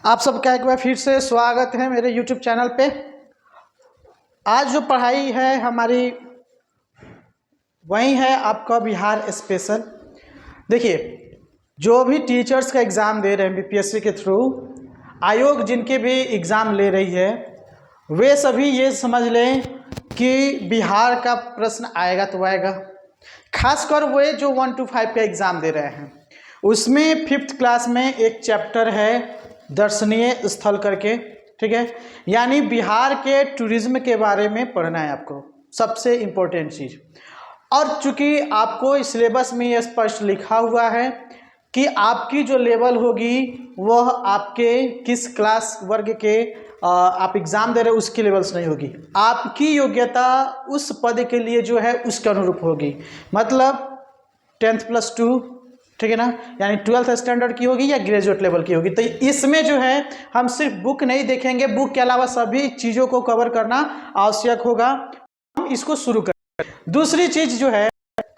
आप सबका एक बार फिर से स्वागत है मेरे YouTube चैनल पे। आज जो पढ़ाई है हमारी वही है आपका बिहार स्पेशल। देखिए, जो भी टीचर्स का एग्ज़ाम दे रहे हैं बीपीएससी के थ्रू, आयोग जिनके भी एग्ज़ाम ले रही है, वे सभी ये समझ लें कि बिहार का प्रश्न आएगा तो आएगा। खासकर वे जो 1 to 5 का एग्ज़ाम दे रहे हैं, उसमें 5th क्लास में एक चैप्टर है दर्शनीय स्थल करके, ठीक है। यानी बिहार के टूरिज्म के बारे में पढ़ना है आपको, सबसे इम्पोर्टेंट चीज़। और चूंकि आपको इस सिलेबस में ये स्पष्ट लिखा हुआ है कि आपकी जो लेवल होगी वह आपके किस क्लास वर्ग के आप एग्ज़ाम दे रहे हो उसकी लेवल से नहीं होगी, आपकी योग्यता उस पद के लिए जो है उसके अनुरूप होगी। मतलब 10th+2, ठीक है ना, यानी 12th स्टैंडर्ड की होगी या ग्रेजुएट लेवल की होगी। तो इसमें जो है हम सिर्फ बुक नहीं देखेंगे, बुक के अलावा सभी चीज़ों को कवर करना आवश्यक होगा। हम इसको शुरू करें। दूसरी चीज़ जो है,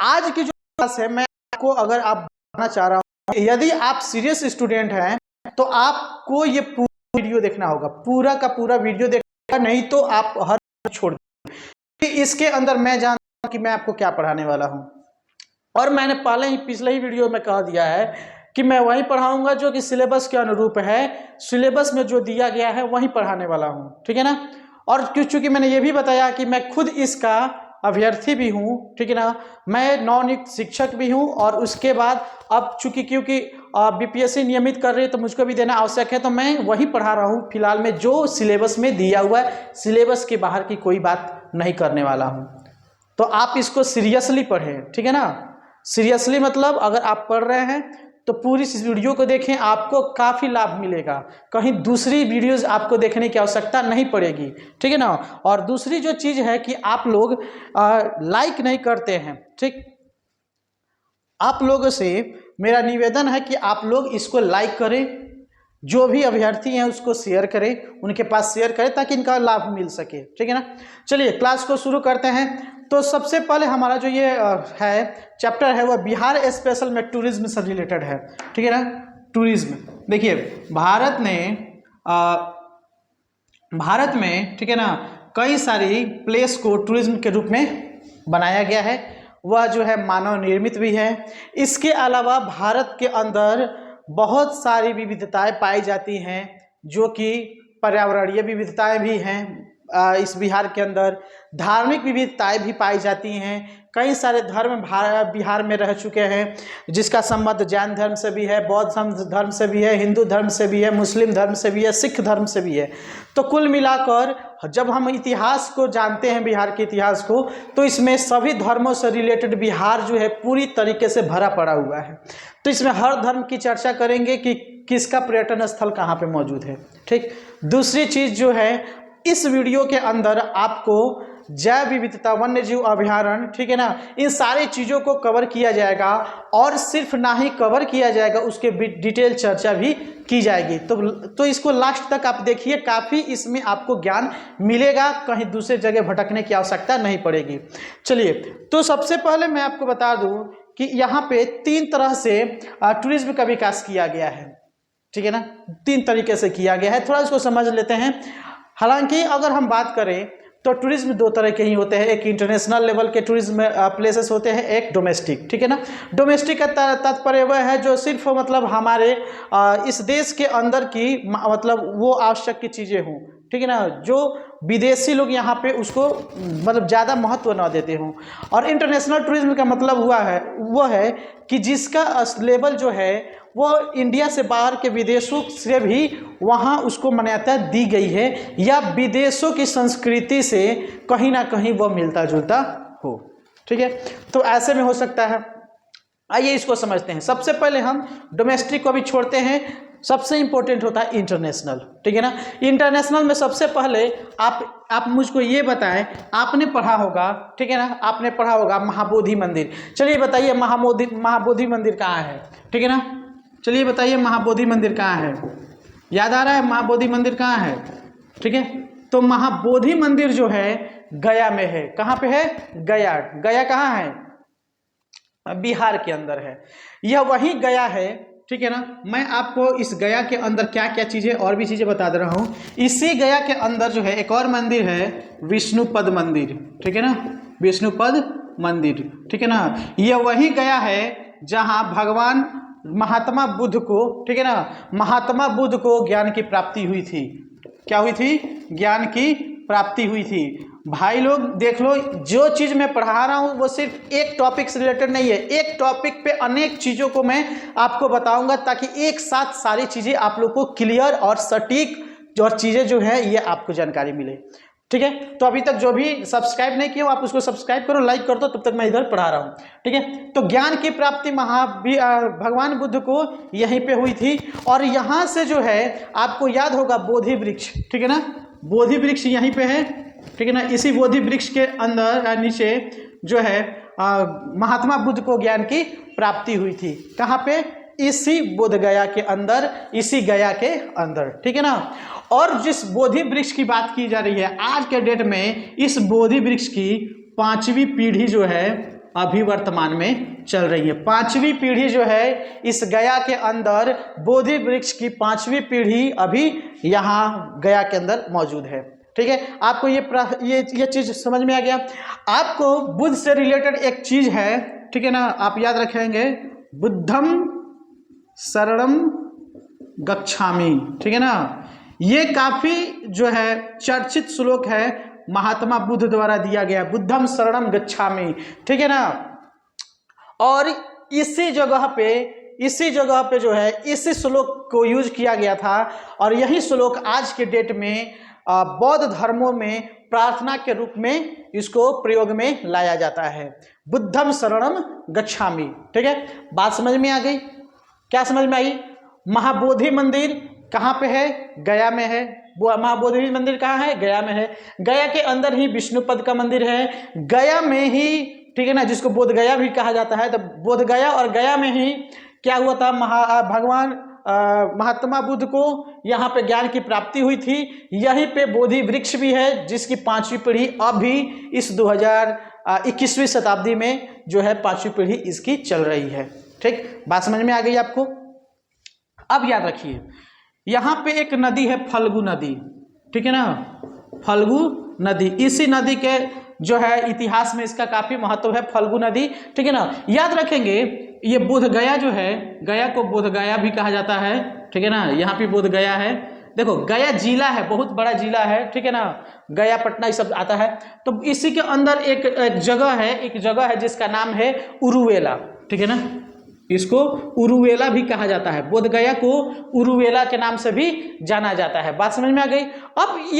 आज की जो क्लास है, मैं आपको अगर आप बताना चाह रहा हूँ, यदि आप सीरियस स्टूडेंट हैं तो आपको ये पूरा वीडियो देखना होगा, पूरा का पूरा वीडियो देखना, नहीं तो आप हर छोड़ देंगे। इसके अंदर मैं जानता हूँ कि मैं आपको क्या पढ़ाने वाला हूँ, और मैंने पहले ही पिछले ही वीडियो में कह दिया है कि मैं वही पढ़ाऊंगा जो कि सिलेबस के अनुरूप है, सिलेबस में जो दिया गया है वही पढ़ाने वाला हूँ, ठीक है ना। और चूँकि मैंने ये भी बताया कि मैं खुद इसका अभ्यर्थी भी हूँ, ठीक है ना, मैं नवनियुक्त शिक्षक भी हूँ, और उसके बाद अब क्योंकि बीपीएससी नियमित कर रही है तो मुझको भी देना आवश्यक है, तो मैं वही पढ़ा रहा हूँ फिलहाल में जो सिलेबस में दिया हुआ है। सिलेबस के बाहर की कोई बात नहीं करने वाला हूँ, तो आप इसको सीरियसली पढ़ें, ठीक है ना। सीरियसली मतलब अगर आप पढ़ रहे हैं तो पूरी इस वीडियो को देखें, आपको काफ़ी लाभ मिलेगा, कहीं दूसरी वीडियोस आपको देखने की आवश्यकता नहीं पड़ेगी, ठीक है ना। और दूसरी जो चीज़ है कि आप लोग लाइक नहीं करते हैं, ठीक। आप लोगों से मेरा निवेदन है कि आप लोग इसको लाइक करें, जो भी अभ्यर्थी हैं उसको शेयर करें, उनके पास शेयर करें ताकि इनका लाभ मिल सके, ठीक है ना। चलिए क्लास को शुरू करते हैं। तो सबसे पहले हमारा जो ये है चैप्टर है वह बिहार स्पेशल में टूरिज्म से रिलेटेड है, ठीक है ना। टूरिज्म, देखिए भारत में ठीक है ना, कई सारी प्लेस को टूरिज्म के रूप में बनाया गया है, वह जो है मानव निर्मित भी है। इसके अलावा भारत के अंदर बहुत सारी विविधताएं पाई जाती हैं, जो कि पर्यावरणीय विविधताएं भी हैं। इस बिहार के अंदर धार्मिक विविधताएं भी पाई जाती हैं। कई सारे धर्म बिहार में रह चुके हैं, जिसका संबंध जैन धर्म से भी है, बौद्ध धर्म से भी है, हिंदू धर्म से भी है, मुस्लिम धर्म से भी है, सिख धर्म से भी है। तो कुल मिलाकर जब हम इतिहास को जानते हैं, बिहार के इतिहास को, तो इसमें सभी धर्मों से रिलेटेड बिहार जो है पूरी तरीके से भरा पड़ा हुआ है। तो इसमें हर धर्म की चर्चा करेंगे कि किसका पर्यटन स्थल कहाँ पे मौजूद है, ठीक। दूसरी चीज़ जो है, इस वीडियो के अंदर आपको जैव विविधता, वन्य जीव अभयारण्य, ठीक है ना, इन सारी चीज़ों को कवर किया जाएगा, और सिर्फ ना ही कवर किया जाएगा, उसके डिटेल चर्चा भी की जाएगी। तो इसको लास्ट तक आप देखिए, काफ़ी इसमें आपको ज्ञान मिलेगा, कहीं दूसरे जगह भटकने की आवश्यकता नहीं पड़ेगी। चलिए, तो सबसे पहले मैं आपको बता दूं कि यहाँ पे 3 तरह से टूरिज्म का विकास किया गया है, ठीक है ना। 3 तरीके से किया गया है, थोड़ा इसको समझ लेते हैं। हालांकि अगर हम बात करें तो टूरिज्म 2 तरह के ही होते हैं, एक इंटरनेशनल लेवल के टूरिज्म प्लेसेस होते हैं, एक डोमेस्टिक, ठीक है ना। डोमेस्टिक का तात्पर्य वह है जो सिर्फ मतलब हमारे इस देश के अंदर की मतलब वो आवश्यक की चीज़ें हों, ठीक है ना, जो विदेशी लोग यहाँ पे उसको मतलब ज़्यादा महत्व न देते हों। और इंटरनेशनल टूरिज्म का मतलब वो है कि जिसका लेवल जो है वो इंडिया से बाहर के विदेशों से भी वहाँ उसको मान्यता दी गई है, या विदेशों की संस्कृति से कहीं ना कहीं वह मिलता जुलता हो, ठीक है। तो ऐसे में हो सकता है। आइए इसको समझते हैं। सबसे पहले हम डोमेस्टिक को भी छोड़ते हैं, सबसे इंपॉर्टेंट होता है इंटरनेशनल, ठीक है ना। इंटरनेशनल में सबसे पहले आप मुझको ये बताएं, आपने पढ़ा होगा, ठीक है ना, आपने पढ़ा होगा महाबोधि मंदिर। चलिए बताइए महाबोधि मंदिर कहाँ है, ठीक है ना। चलिए बताइए महाबोधि मंदिर कहाँ है, याद आ रहा है महाबोधि मंदिर कहाँ है, ठीक है। तो महाबोधि मंदिर जो है गया में है। कहाँ पे है? गया। गया कहाँ है? बिहार के अंदर है। यह वही गया है ठीक है ना, मैं आपको इस गया के अंदर क्या क्या चीज़ें और भी चीज़ें बता दे रहा हूँ। इसी गया के अंदर जो है एक और मंदिर है, विष्णुपद मंदिर, ठीक है ना, विष्णुपद मंदिर, ठीक है ना। ये वही गया है जहाँ भगवान महात्मा बुद्ध को, ठीक है ना, महात्मा बुद्ध को ज्ञान की प्राप्ति हुई थी। क्या हुई थी? ज्ञान की प्राप्ति हुई थी। भाई लोग देख लो, जो चीज़ मैं पढ़ा रहा हूँ वो सिर्फ एक टॉपिक से रिलेटेड नहीं है, एक टॉपिक पे अनेक चीज़ों को मैं आपको बताऊंगा ताकि एक साथ सारी चीज़ें आप लोग को क्लियर और सटीक और चीज़ें जो है ये आपको जानकारी मिले, ठीक है। तो अभी तक जो भी सब्सक्राइब नहीं किया हो आप उसको सब्सक्राइब करो, लाइक कर दो, तब तक मैं इधर पढ़ा रहा हूँ, ठीक है। तो ज्ञान की प्राप्ति भगवान बुद्ध को यहीं पे हुई थी। और यहाँ से जो है आपको याद होगा बोधि वृक्ष, ठीक है ना, बोधि वृक्ष यहीं पे है, ठीक है ना। इसी बोधि वृक्ष के अंदर नीचे जो है महात्मा बुद्ध को ज्ञान की प्राप्ति हुई थी। कहाँ पे? इसी बोध गया के अंदर, इसी गया के अंदर, ठीक है ना। और जिस बोधि वृक्ष की बात की जा रही है आज के डेट में, इस बोधि वृक्ष की 5वीं पीढ़ी जो है अभी वर्तमान में चल रही है। 5वीं पीढ़ी जो है इस गया के अंदर, बोधि वृक्ष की 5वीं पीढ़ी अभी यहाँ गया के अंदर मौजूद है, ठीक है। आपको ये चीज समझ में आ गया। आपको बुद्ध से रिलेटेड एक चीज है, ठीक है ना, आप याद रखेंगे, बुद्धम शरणम गच्छामि, ठीक है ना। ये काफी जो है चर्चित श्लोक है, महात्मा बुद्ध द्वारा दिया गया, बुद्धम शरणम गच्छामि, ठीक है ना। और इसी जगह पे जो है इसी श्लोक को यूज किया गया था। और यही श्लोक आज के डेट में बौद्ध धर्मों में प्रार्थना के रूप में इसको प्रयोग में लाया जाता है, बुद्धम शरणम गच्छामि, ठीक है। बात समझ में आ गई? क्या समझ में आई? महाबोधि मंदिर कहाँ पे है? गया में है। वो महाबोधि मंदिर कहाँ है? गया में है। गया के अंदर ही विष्णुपद का मंदिर है, गया में ही, ठीक है ना, जिसको बोध गया भी कहा जाता है। तो बोध गया और गया में ही क्या हुआ था, भगवान महात्मा बुद्ध को यहाँ पे ज्ञान की प्राप्ति हुई थी। यहीं पे बोधि वृक्ष भी है जिसकी 5वीं पीढ़ी अभी इस 2021वीं शताब्दी में जो है 5वीं पीढ़ी इसकी चल रही है, ठीक। बात समझ में आ गई आपको? अब याद रखिए, यहाँ पे एक नदी है फल्गु नदी, ठीक है ना, फल्गु नदी। इसी नदी के जो है इतिहास में इसका काफी महत्व है, फल्गु नदी, ठीक है ना। याद रखेंगे ये बोध गया जो है, गया को बोध गया भी कहा जाता है, ठीक है ना। यहाँ पे बोध गया है, देखो गया जिला है, बहुत बड़ा जिला है, ठीक है ना, गया पटना ये सब आता है। तो इसी के अंदर एक जगह है जिसका नाम है उरुवेला, ठीक है ना। इसको उरुवेला भी कहा जाता है, बोध गया को उरुवेला के नाम से भी जाना जाता है। बात समझ में आ गई?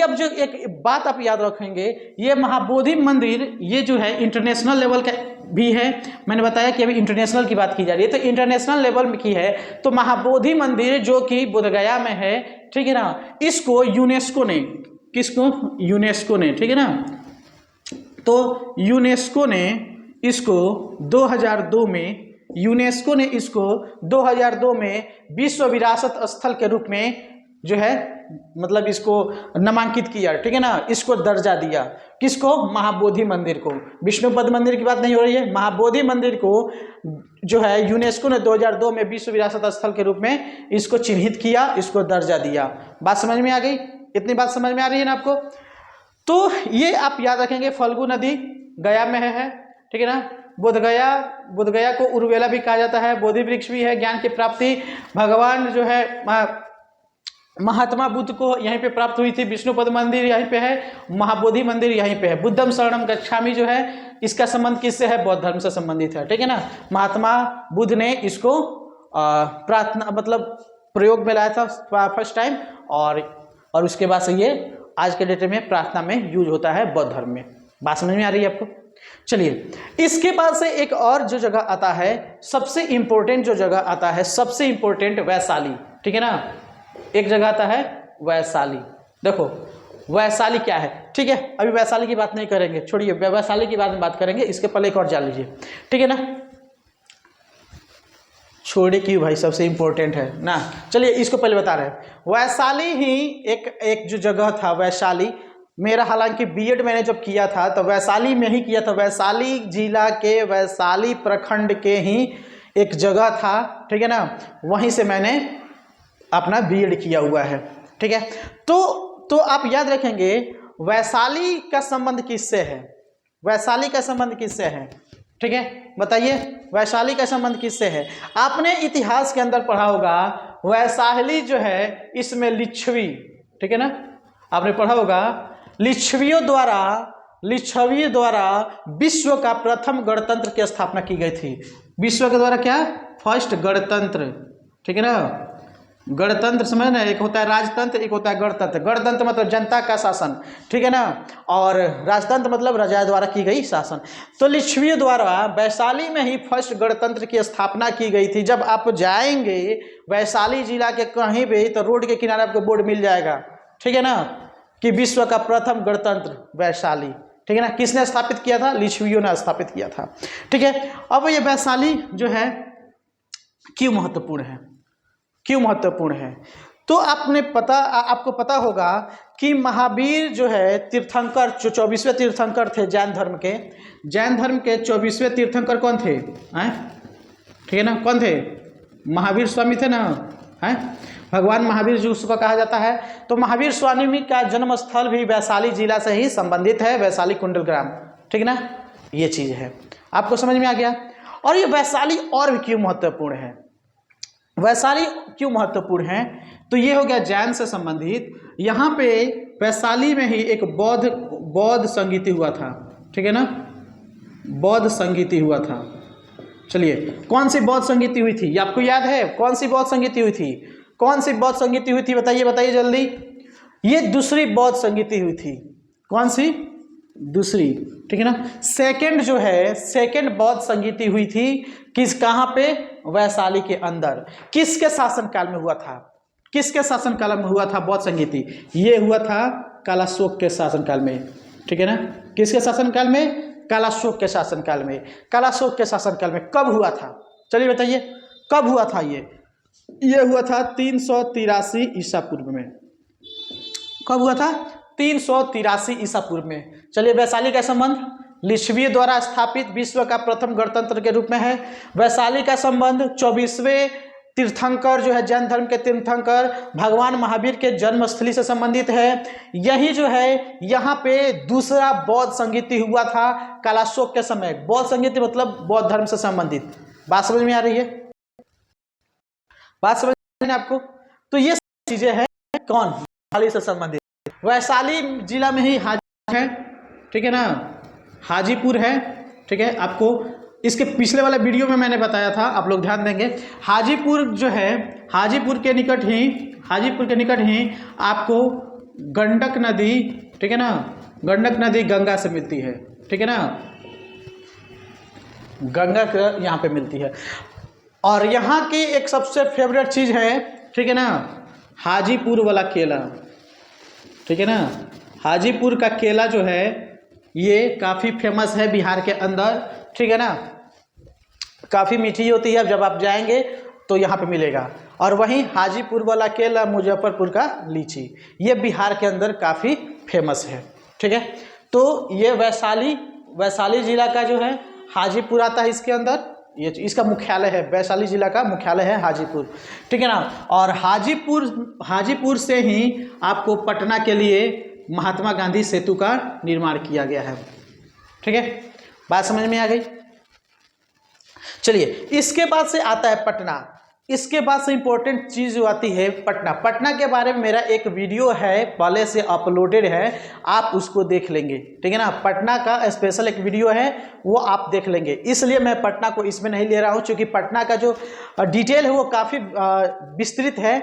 अब जो एक बात आप याद रखेंगे, ये महाबोधि मंदिर ये जो है इंटरनेशनल लेवल का भी है। मैंने बताया कि अभी इंटरनेशनल की बात की जा रही है, तो इंटरनेशनल लेवल में की है। तो महाबोधि मंदिर जो कि बोध गया में है, ठीक है ना, इसको यूनेस्को ने, किसको? यूनेस्को ने, ठीक है ना। तो यूनेस्को ने इसको 2002 में, यूनेस्को ने इसको 2002 में विश्व विरासत स्थल के रूप में जो है मतलब इसको नामांकित किया, ठीक है ना, इसको दर्जा दिया। किसको? महाबोधि मंदिर को। विष्णुपद मंदिर की बात नहीं हो रही है, महाबोधि मंदिर को जो है यूनेस्को ने 2002 में विश्व विरासत स्थल के रूप में इसको चिन्हित किया, इसको दर्जा दिया। बात समझ में आ गई? इतनी बात समझ में आ रही है ना आपको? तो ये आप याद रखेंगे, फल्गु नदी गया में है, ठीक है ना। बोध गया को उरुवेला भी कहा जाता है, बोधि वृक्ष भी है, ज्ञान की प्राप्ति भगवान जो है महात्मा बुद्ध को यहीं पे प्राप्त हुई थी। विष्णुपद मंदिर यहीं पे है, महाबोधि मंदिर यहीं पे है। बुद्धम शरणम गच्छामि जो है इसका संबंध किससे है? बौद्ध धर्म से संबंधित है, ठीक है ना। महात्मा बुद्ध ने इसको प्रार्थना मतलब प्रयोग में लाया था फर्स्ट टाइम, और उसके बाद से ये आज के डेट में प्रार्थना में यूज होता है बौद्ध धर्म में। बात समझ में आ रही है आपको? चलिए, इसके बाद से एक और जो जगह आता है, सबसे इंपॉर्टेंट जो जगह आता है, सबसे इंपॉर्टेंट वैशाली, ठीक है ना। एक जगह आता है वैशाली। देखो वैशाली क्या है, ठीक है। अभी वैशाली की बात नहीं करेंगे, छोड़िए, वैशाली की बात करेंगे। इसके पहले एक और जान लीजिए, ठीक है ना। छोड़िए क्यों भाई, सबसे इंपॉर्टेंट है ना। चलिए इसको पहले बता रहे हैं। वैशाली ही एक जो जगह था वैशाली, मेरा हालांकि बीएड मैंने जब किया था तो वैशाली में ही किया था। वैशाली जिला के वैशाली प्रखंड के ही एक जगह था, ठीक है ना, वहीं से मैंने अपना बीएड किया हुआ है, ठीक है। तो आप याद रखेंगे वैशाली का संबंध किससे है, वैशाली का संबंध किससे है, ठीक है, बताइए वैशाली का संबंध किससे है। आपने इतिहास के अंदर पढ़ा होगा वैशाली जो है इसमें लिच्छवी, ठीक है ना, आपने पढ़ा होगा लिच्छवियों द्वारा विश्व का प्रथम गणतंत्र की स्थापना की गई थी। विश्व के द्वारा क्या, फर्स्ट गणतंत्र, ठीक है ना। गणतंत्र समझ ना, एक होता है राजतंत्र, एक होता है गणतंत्र। गणतंत्र मतलब जनता का शासन, ठीक है ना, और राजतंत्र मतलब राजा द्वारा की गई शासन। तो लिच्छवियों द्वारा वैशाली में ही फर्स्ट गणतंत्र की स्थापना की गई थी। जब आप जाएंगे वैशाली जिला के कहीं भी तो रोड के किनारे आपको बोर्ड मिल जाएगा, ठीक है ना, कि विश्व का प्रथम गणतंत्र वैशाली, ठीक है ना। किसने स्थापित किया था, लिच्छवियों ने स्थापित किया था, ठीक है। अब ये वैशाली जो है क्यों महत्वपूर्ण है, क्यों महत्वपूर्ण है, तो आपको पता होगा कि महावीर जो है तीर्थंकर, जो 24वें तीर्थंकर थे जैन धर्म के 24वें तीर्थंकर कौन थे, हैं, ठीक है ना, कौन थे, महावीर स्वामी थे ना, हैं, भगवान महावीर जी उसको कहा जाता है। तो महावीर स्वामी का जन्म स्थल भी वैशाली जिला से ही संबंधित है, वैशाली कुंडल ग्राम, ठीक है ना, ये चीज़ है, आपको समझ में आ गया। और ये वैशाली और भी क्यों महत्वपूर्ण है, वैशाली क्यों महत्वपूर्ण है, तो ये हो गया जैन से संबंधित। यहाँ पे वैशाली में ही एक बौद्ध संगीति हुआ था, ठीक है ना, बौद्ध संगीति हुआ था। चलिए कौन सी बौद्ध संगीति हुई थी, ये आपको याद है, कौन सी बौद्ध संगीति हुई थी, कौन सी बौद्ध संगीति हुई थी, बताइए बताइए जल्दी। ये दूसरी बौद्ध संगीति हुई थी, कौन सी, दूसरी, ठीक है ना। सेकंड जो है, सेकंड बौद्ध संगीति हुई थी कहाँ पे, वैशाली के अंदर। किसके शासनकाल में हुआ था, किसके शासनकाल में हुआ था बौद्ध संगीति, ये हुआ था कालाशोक के शासनकाल में, ठीक है ना। किसके शासनकाल में, कालाशोक के शासनकाल में। कालाशोक के शासनकाल में कब हुआ था, चलिए बताइए कब हुआ था। ये हुआ था 383 ईसा पूर्व में। कब हुआ था, 383 ईसा पूर्व में। चलिए वैशाली का संबंध लिच्छवियों द्वारा स्थापित विश्व का प्रथम गणतंत्र के रूप में है। वैशाली का संबंध 24वें तीर्थंकर जो है जैन धर्म के तीर्थंकर भगवान महावीर के जन्मस्थली से संबंधित है। यही जो है यहाँ पे दूसरा बौद्ध संगीति हुआ था कालाशोक के समय। बौद्ध संगीति मतलब बौद्ध धर्म से संबंधित। बात समझ में आ रही है, बात समझ में आपको। तो ये चीजें हैं कौन, वैशाली से संबंधित। वैशाली जिला में ही हाजीपुर है, ठीक है ना, हाजीपुर है, ठीक है। आपको इसके पिछले वाले वीडियो में मैंने बताया था, आप लोग ध्यान देंगे। हाजीपुर जो है, हाजीपुर के निकट ही आपको गंडक नदी, ठीक है ना, गंडक नदी गंगा से मिलती है, ठीक है ना, गंगा यहाँ पे मिलती है। और यहाँ की एक सबसे फेवरेट चीज़ है, ठीक है ना, हाजीपुर वाला केला, ठीक है ना। हाजीपुर का केला जो है ये काफ़ी फेमस है बिहार के अंदर, ठीक है ना, काफ़ी मीठी होती है। जब आप जाएंगे तो यहाँ पे मिलेगा। और वहीं हाजीपुर वाला केला, मुजफ्फरपुर का लीची, ये बिहार के अंदर काफ़ी फेमस है, ठीक है। तो ये वैशाली जिला का जो है हाजीपुर आता है इसके अंदर, ये इसका मुख्यालय है, वैशाली जिला का मुख्यालय है हाजीपुर, ठीक है ना। और हाजीपुर से ही आपको पटना के लिए महात्मा गांधी सेतु का निर्माण किया गया है, ठीक है। बात समझ में आ गई। चलिए इसके बाद से आता है पटना। इसके बाद से इंपॉर्टेंट चीज़ जो आती है पटना। पटना के बारे में मेरा एक वीडियो है, पहले से अपलोडेड है, आप उसको देख लेंगे, ठीक है ना। पटना का स्पेशल एक वीडियो है, वो आप देख लेंगे। इसलिए मैं पटना को इसमें नहीं ले रहा हूँ, क्योंकि पटना का जो डिटेल है वो काफ़ी विस्तृत है।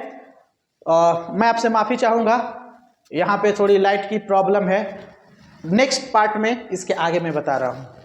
मैं आपसे माफ़ी चाहूँगा, यहाँ पे थोड़ी लाइट की प्रॉब्लम है। नेक्स्ट पार्ट में इसके आगे मैं बता रहा हूँ।